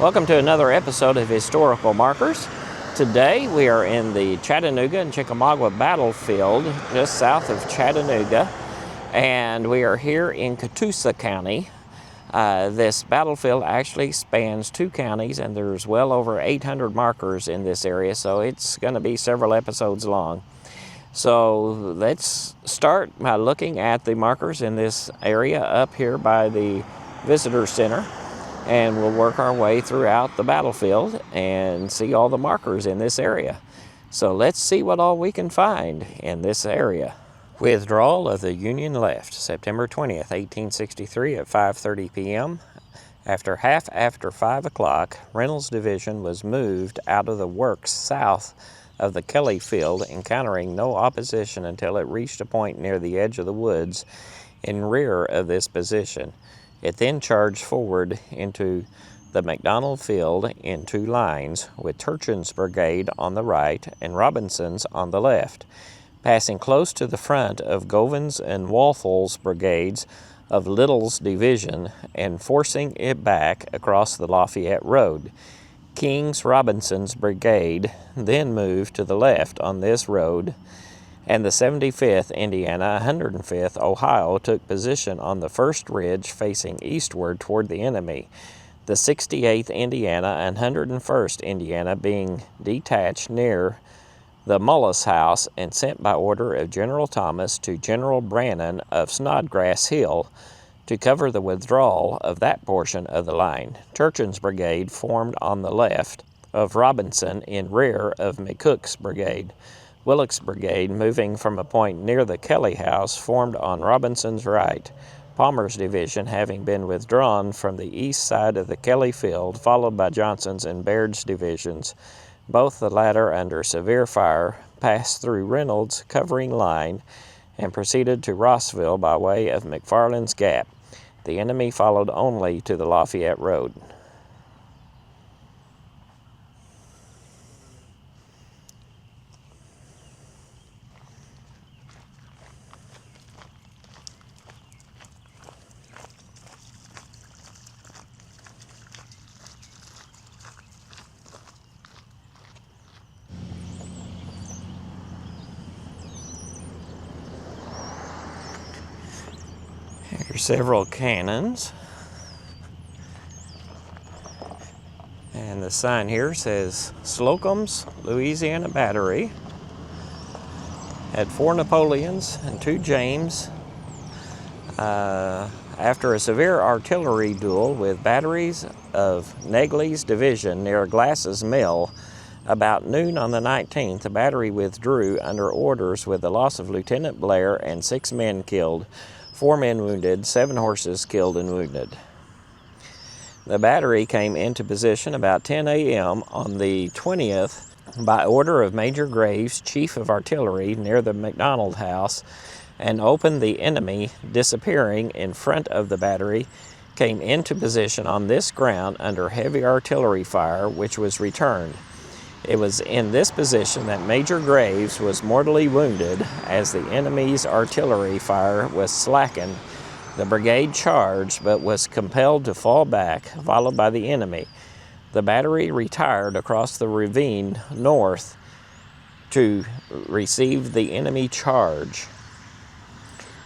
Welcome to another episode of Historical Markers. Today we are in the Chattanooga and Chickamauga Battlefield just south of Chattanooga, and we are here in Catoosa County. This battlefield actually spans two counties, and there's well over 800 markers in this area, so it's going to be several episodes long. So let's start by looking at the markers in this area up here by the Visitor Center. And we'll work our way throughout the battlefield and see all the markers in this area. So let's see what all we can find in this area. Withdrawal of the Union left, September 20th, 1863 at 5:30 p.m. After 5 o'clock, Reynolds Division was moved out of the works south of the Kelly Field, encountering no opposition until it reached a point near the edge of the woods in rear of this position. It then charged forward into the McDonald Field in two lines, with Turchin's brigade on the right and Robinson's on the left, passing close to the front of Govin's and Walthel's brigades of Liddell's division and forcing it back across the Lafayette Road. King's Robinson's brigade then moved to the left on this road, and the 75th Indiana, 105th Ohio took position on the first ridge facing eastward toward the enemy, the 68th Indiana and 101st Indiana being detached near the Mullis House and sent by order of General Thomas to General Brannan of Snodgrass Hill to cover the withdrawal of that portion of the line. Turchin's brigade formed on the left of Robinson in rear of McCook's brigade. Willock's brigade, moving from a point near the Kelly House, formed on Robinson's right. Palmer's division, having been withdrawn from the east side of the Kelly Field, followed by Johnson's and Baird's divisions, both the latter under severe fire, passed through Reynolds' covering line and proceeded to Rossville by way of McFarland's Gap. The enemy followed only to the Lafayette Road. Here's several cannons, and the sign here says Slocomb's Louisiana Battery. Had 4 Napoleons and 2 James. After a severe artillery duel with batteries of Negley's division near Glass's Mill, about noon on the 19th, the battery withdrew under orders with the loss of Lieutenant Blair and 6 men killed, 4 men wounded, 7 horses killed and wounded. The battery came into position about 10 a.m. on the 20th by order of Major Graves, Chief of Artillery, near the McDonald House, and opened the enemy, disappearing in front of the battery, came into position on this ground under heavy artillery fire, which was returned. It was in this position that Major Graves was mortally wounded as the enemy's artillery fire was slackened. The brigade charged but was compelled to fall back, followed by the enemy. The battery retired across the ravine north to receive the enemy charge.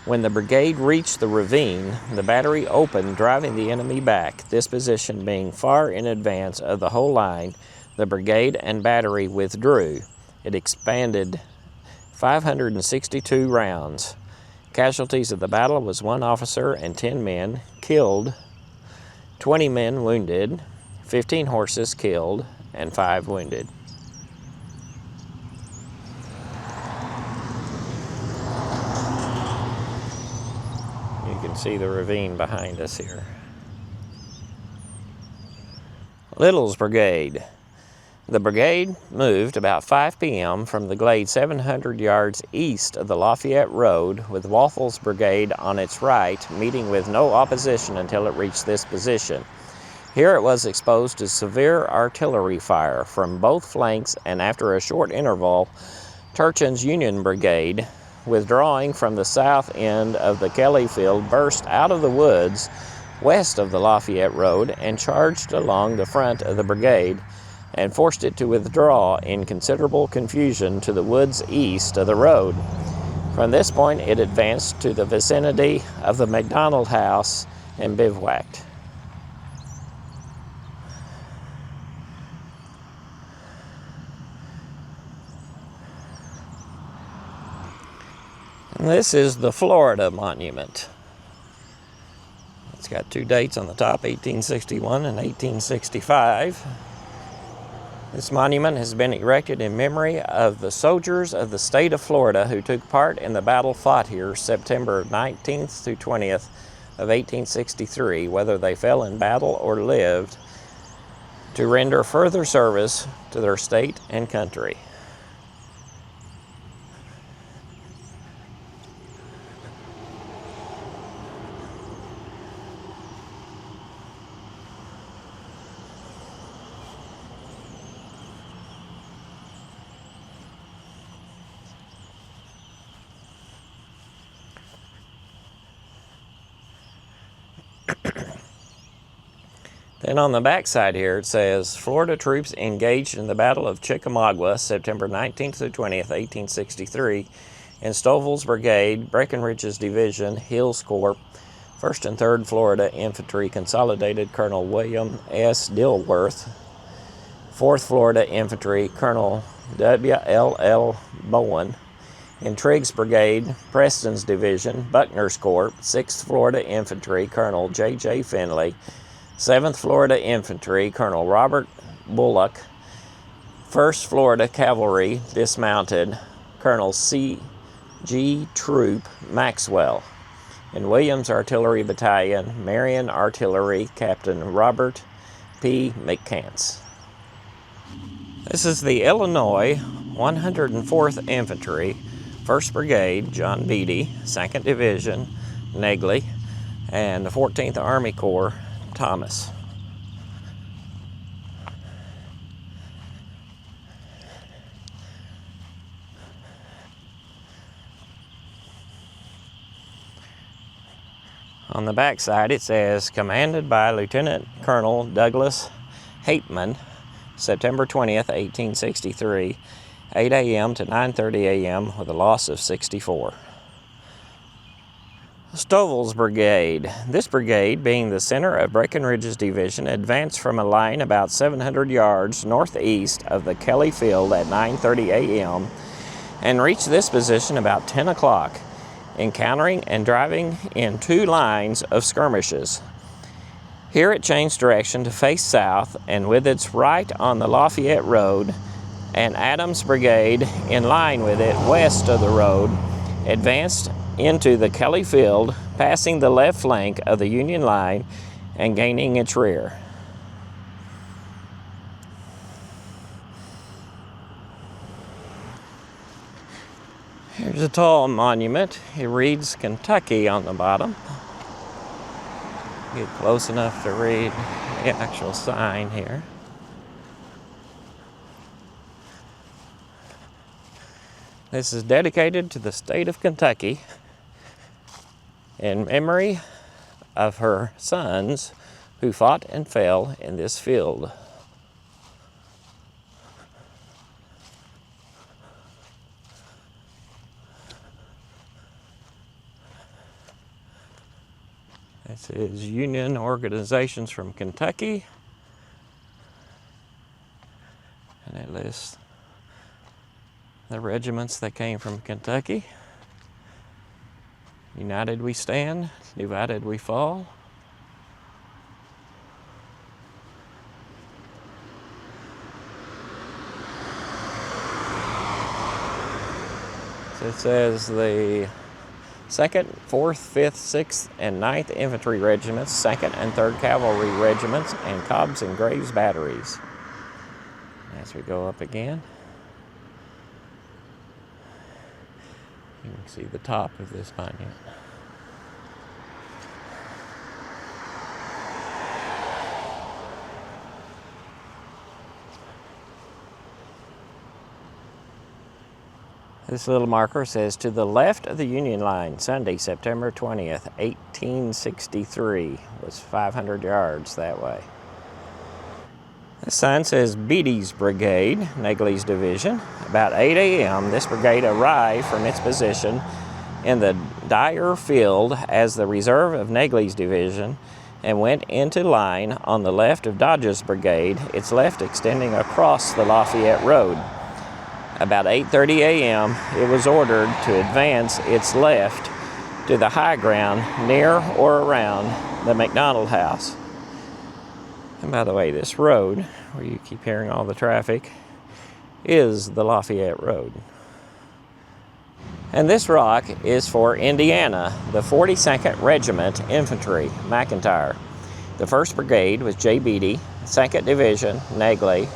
When the brigade reached the ravine, the battery opened, driving the enemy back. This position being far in advance of the whole line, the brigade and battery withdrew. It expanded 562 rounds. Casualties of the battle was 1 officer and 10 men killed, 20 men wounded, 15 horses killed, and 5 wounded. You can see the ravine behind us here. Liddell's brigade. The brigade moved about 5 p.m. from the glade 700 yards east of the Lafayette Road, with Walthel's brigade on its right, meeting with no opposition until it reached this position. Here it was exposed to severe artillery fire from both flanks, and after a short interval, Turchin's Union Brigade, withdrawing from the south end of the Kelly Field, burst out of the woods west of the Lafayette Road and charged along the front of the brigade and forced it to withdraw in considerable confusion to the woods east of the road. From this point, it advanced to the vicinity of the McDonald House and bivouacked. And this is the Florida Monument. It's got two dates on the top, 1861 and 1865. This monument has been erected in memory of the soldiers of the state of Florida who took part in the battle fought here September 19th through 20th of 1863, whether they fell in battle or lived, to render further service to their state and country. Then on the back side here it says, Florida troops engaged in the Battle of Chickamauga, September 19th through 20th, 1863, in Stovall's Brigade, Breckinridge's Division, Hill's Corps, 1st and 3rd Florida Infantry, Consolidated Colonel William S. Dilworth, 4th Florida Infantry, Colonel W.L.L. Bowen, in Triggs Brigade, Preston's Division, Buckner's Corps, 6th Florida Infantry, Colonel J.J. Finley, 7th Florida Infantry, Colonel Robert Bullock, 1st Florida Cavalry, dismounted, Colonel C.G. Troop Maxwell. In Williams Artillery Battalion, Marion Artillery, Captain Robert P. McCants. This is the Illinois 104th Infantry, 1st Brigade, John Beatty, 2nd Division, Negley, and the 14th Army Corps, Thomas. On the back side it says, commanded by Lieutenant Colonel Douglas Hateman, September 20th, 1863, 8 a.m. to 9:30 a.m. with a loss of 64. Stovall's Brigade. This brigade, being the center of Breckinridge's division, advanced from a line about 700 yards northeast of the Kelly Field at 9:30 a.m. and reached this position about 10 o'clock, encountering and driving in two lines of skirmishes. Here it changed direction to face south, and with its right on the Lafayette Road, and Adams' Brigade in line with it west of the road, advanced into the Kelly Field, passing the left flank of the Union line and gaining its rear. Here's a tall monument. It reads Kentucky on the bottom. Get close enough to read the actual sign here. This is dedicated to the state of Kentucky in memory of her sons who fought and fell in this field. This is Union organizations from Kentucky, and it lists the regiments that came from Kentucky. United we stand, divided we fall. So it says the 2nd, 4th, 5th, 6th, and 9th Infantry Regiments, 2nd and 3rd Cavalry Regiments, and Cobb's and Graves Batteries. As we go up again, you can see the top of this monument. This little marker says, to the left of the Union line, Sunday, September 20th, 1863. Was 500 yards that way. This sign says Beatty's Brigade, Negley's Division. About 8 a.m., this brigade arrived from its position in the Dyer Field as the reserve of Negley's Division and went into line on the left of Dodge's Brigade, its left extending across the Lafayette Road. About 8:30 a.m., it was ordered to advance its left to the high ground near or around the McDonald House. And by the way, this road, where you keep hearing all the traffic, is the Lafayette Road. And this rock is for Indiana, the 42nd Regiment Infantry, McIntyre. The 1st Brigade was J. Beatty, 2nd Division, Negley,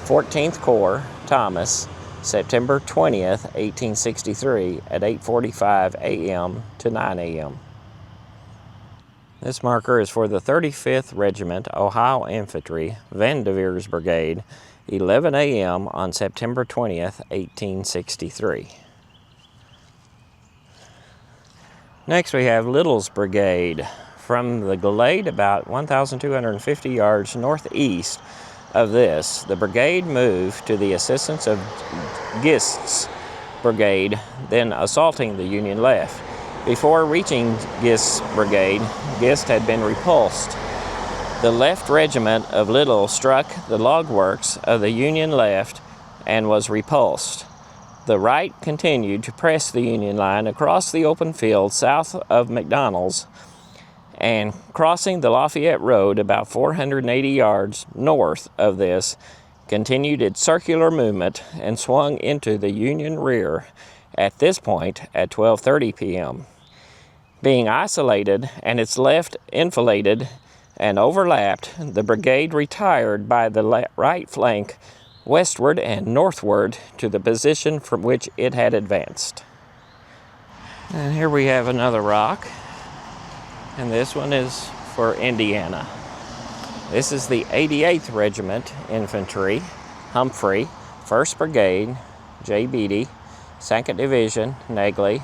14th Corps, Thomas, September 20th, 1863 at 8:45 a.m. to 9 a.m. This marker is for the 35th Regiment, Ohio Infantry, Vanderveer's Brigade, 11 a.m. on September 20th, 1863. Next we have Liddell's Brigade. From the glade about 1,250 yards northeast of this, the brigade moved to the assistance of Gist's Brigade, then assaulting the Union left. Before reaching Gist's Brigade, Gist had been repulsed. The left regiment of Liddell struck the log works of the Union left and was repulsed. The right continued to press the Union line across the open field south of McDonald's and crossing the Lafayette Road about 480 yards north of this, continued its circular movement and swung into the Union rear at this point at 12:30 p.m. Being isolated and its left enfiladed and overlapped, the brigade retired by the right flank westward and northward to the position from which it had advanced. And here we have another rock, and this one is for Indiana. This is the 88th Regiment Infantry, Humphrey, 1st Brigade, J. Beatty, 2nd Division, Negley,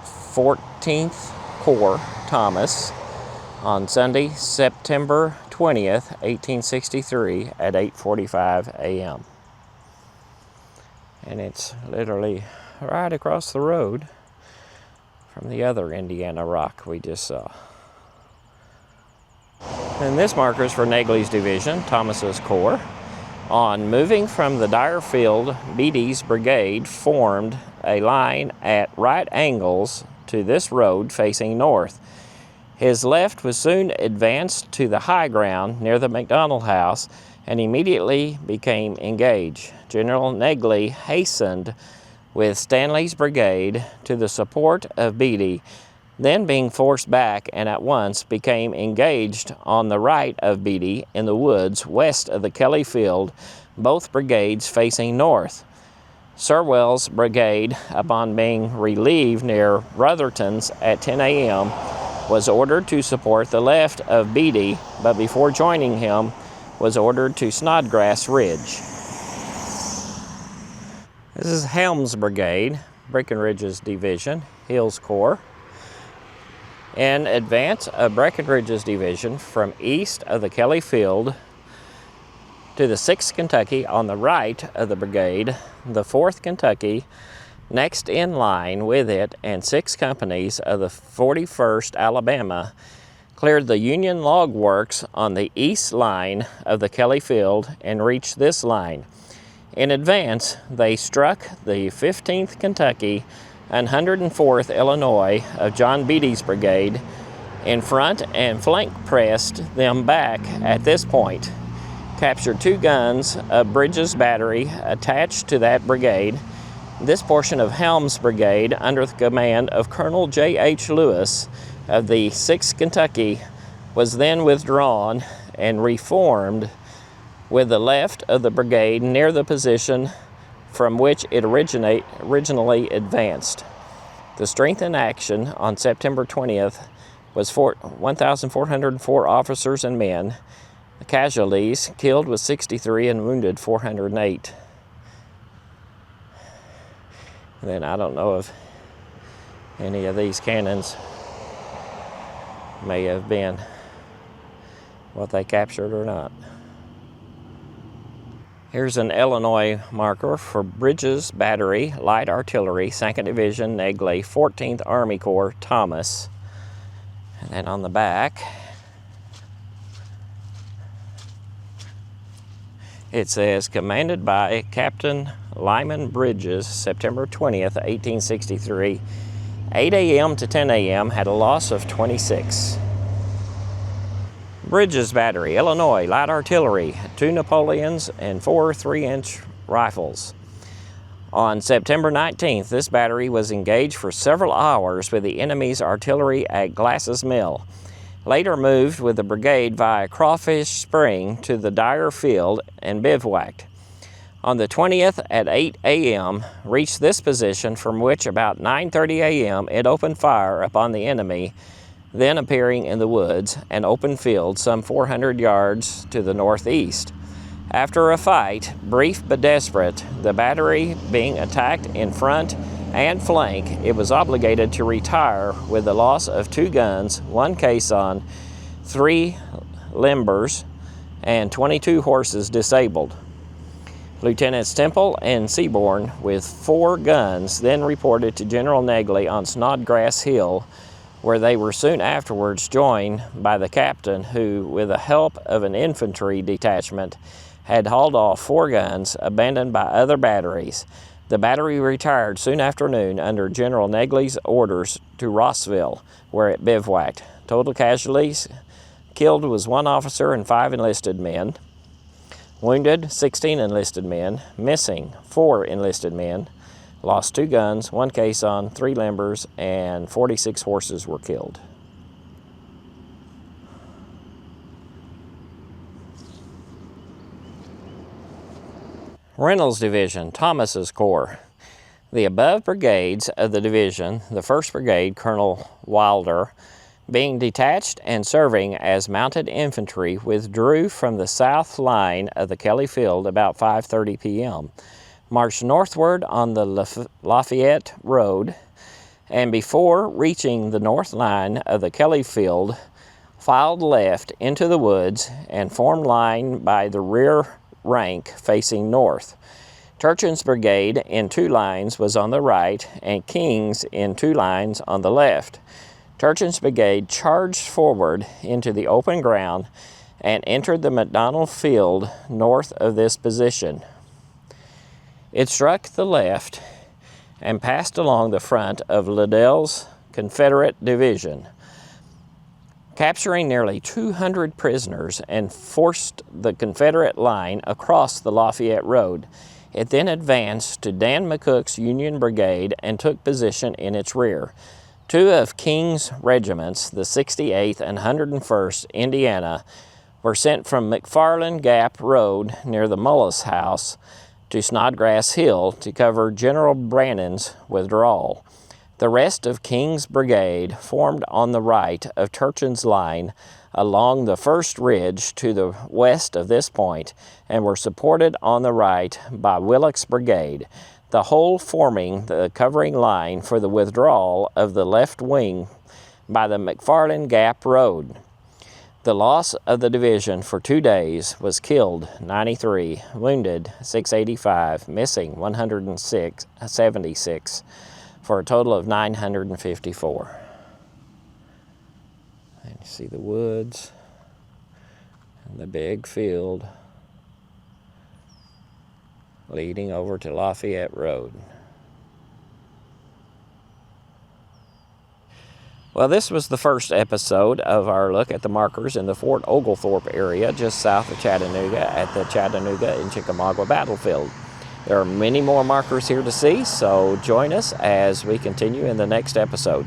14th Corps, Thomas, on Sunday, September 20th, 1863 at 8:45 a.m. And it's literally right across the road from the other Indiana rock we just saw. And this marker is for Negley's Division, Thomas's Corps. On moving from the Dyer Field, Beatty's Brigade formed a line at right angles to this road facing north. His left was soon advanced to the high ground near the McDonald House and immediately became engaged. General Negley hastened with Stanley's brigade to the support of Beatty, then being forced back and at once became engaged on the right of Beatty in the woods west of the Kelly Field, both brigades facing north. Sirwell's brigade, upon being relieved near Rutherton's at 10 a.m., was ordered to support the left of Beatty, but before joining him, was ordered to Snodgrass Ridge. This is Helm's Brigade, Breckinridge's Division, Hill's Corps. In advance of Breckinridge's Division from east of the Kelly Field to the 6th Kentucky on the right of the brigade, the 4th Kentucky next in line with it, and 6 companies of the 41st Alabama cleared the Union log works on the east line of the Kelly Field and reached this line. In advance, they struck the 15th Kentucky and 104th Illinois of John Beatty's brigade in front and flank pressed them back at this point, captured 2 guns of Bridges Battery attached to that brigade. This portion of Helm's brigade, under the command of Colonel J.H. Lewis of the 6th Kentucky, was then withdrawn and reformed with the left of the brigade near the position from which it originally advanced. The strength in action on September 20th was 1,404 officers and men. The casualties killed was 63 and wounded 408. And then I don't know if any of these cannons may have been what they captured or not. Here's an Illinois marker for Bridges Battery, Light Artillery, 2nd Division, Negley, 14th Army Corps, Thomas. And then on the back, it says, commanded by Captain Lyman Bridges, September 20th, 1863, 8 a.m. to 10 a.m., had a loss of 26. Bridges Battery, Illinois, Light Artillery, 2 Napoleons and 4 3-inch rifles. On September 19th, this battery was engaged for several hours with the enemy's artillery at Glass's Mill. Later moved with the brigade via Crawfish Spring to the Dyer Field and bivouacked. On the 20th at 8 a.m., reached this position from which about 9:30 a.m. it opened fire upon the enemy, then appearing in the woods, an open field some 400 yards to the northeast. After a fight, brief but desperate, the battery being attacked in front and flank, it was obligated to retire with the loss of 2 guns, 1 caisson, 3 limbers, and 22 horses disabled. Lieutenants Temple and Seaborn, with 4 guns, then reported to General Negley on Snodgrass Hill, where they were soon afterwards joined by the captain who, with the help of an infantry detachment, had hauled off 4 guns abandoned by other batteries. The battery retired soon after noon under General Negley's orders to Rossville, where it bivouacked. Total casualties: killed was 1 officer and 5 enlisted men. Wounded, 16 enlisted men. Missing, 4 enlisted men. Lost 2 guns, 1 caisson, 3 limbers, and 46 horses were killed. Reynolds Division, Thomas's Corps. The above brigades of the division, the 1st Brigade, Colonel Wilder, being detached and serving as mounted infantry, withdrew from the south line of the Kelly Field about 5:30 p.m., marched northward on the Lafayette Road, and before reaching the north line of the Kelly Field, filed left into the woods and formed line by the rear rank facing north. Turchin's brigade in 2 lines was on the right, and King's in 2 lines on the left. Turchin's brigade charged forward into the open ground and entered the McDonald Field north of this position. It struck the left and passed along the front of Liddell's Confederate division, capturing nearly 200 prisoners, and forced the Confederate line across the Lafayette Road. It then advanced to Dan McCook's Union Brigade and took position in its rear. 2 of King's regiments, the 68th and 101st Indiana, were sent from McFarland Gap Road near the Mullis House to Snodgrass Hill to cover General Brannan's withdrawal. The rest of King's brigade formed on the right of Turchin's line along the first ridge to the west of this point, and were supported on the right by Willock's brigade, the whole forming the covering line for the withdrawal of the left wing by the McFarland Gap Road. The loss of the division for 2 days was killed 93, wounded 685, missing 176, for a total of 954. And you see the woods and the big field leading over to Lafayette Road. Well, this was the first episode of our look at the markers in the Fort Oglethorpe area just south of Chattanooga at the Chattanooga and Chickamauga Battlefield. There are many more markers here to see, so join us as we continue in the next episode.